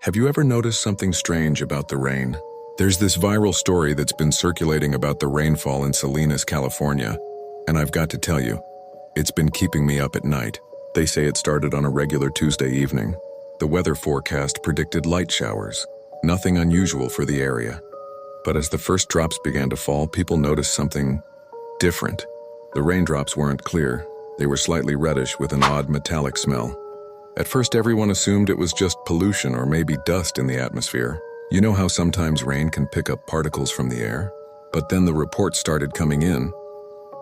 Have you ever noticed something strange about the rain? There's this viral story that's been circulating about the rainfall in Salinas, California, and I've got to tell you, it's been keeping me up at night. They say it started on a regular Tuesday evening. The weather forecast predicted light showers, nothing unusual for the area. But as the first drops began to fall, people noticed something different. The raindrops weren't clear. They were slightly reddish with an odd metallic smell. At first, everyone assumed it was just pollution or maybe dust in the atmosphere. You know how sometimes rain can pick up particles from the air? But then the reports started coming in.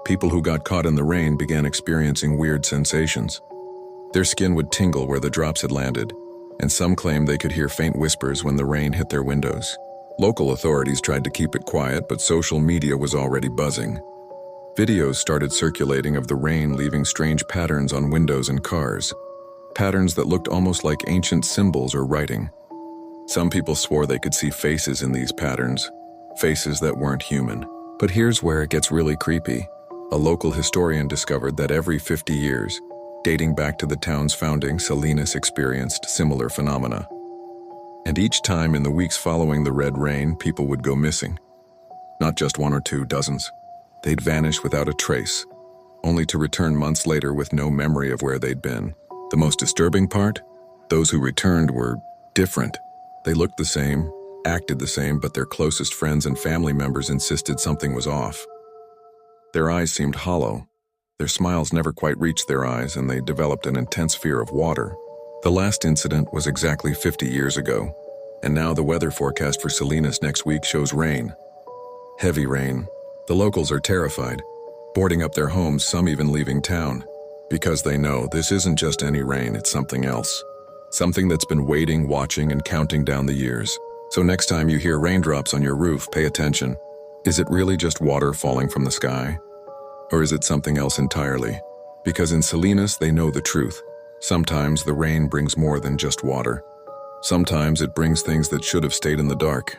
People who got caught in the rain began experiencing weird sensations. Their skin would tingle where the drops had landed, and some claimed they could hear faint whispers when the rain hit their windows. Local authorities tried to keep it quiet, but social media was already buzzing. Videos started circulating of the rain leaving strange patterns on windows and cars. Patterns that looked almost like ancient symbols or writing. Some people swore they could see faces in these patterns, faces that weren't human. But here's where it gets really creepy. A local historian discovered that every 50 years, dating back to the town's founding, Salinas experienced similar phenomena. And each time in the weeks following the red rain, people would go missing. Not just one or two, dozens. They'd vanish without a trace, only to return months later with no memory of where they'd been. The most disturbing part? Those who returned were different. They looked the same, acted the same, but their closest friends and family members insisted something was off. Their eyes seemed hollow. Their smiles never quite reached their eyes, and they developed an intense fear of water. The last incident was exactly 50 years ago, and now the weather forecast for Salinas next week shows rain. Heavy rain. The locals are terrified, boarding up their homes, some even leaving town. Because they know this isn't just any rain, it's something else. Something that's been waiting, watching, and counting down the years. So next time you hear raindrops on your roof, pay attention. Is it really just water falling from the sky? Or is it something else entirely? Because in Salinas, they know the truth. Sometimes the rain brings more than just water. Sometimes it brings things that should have stayed in the dark.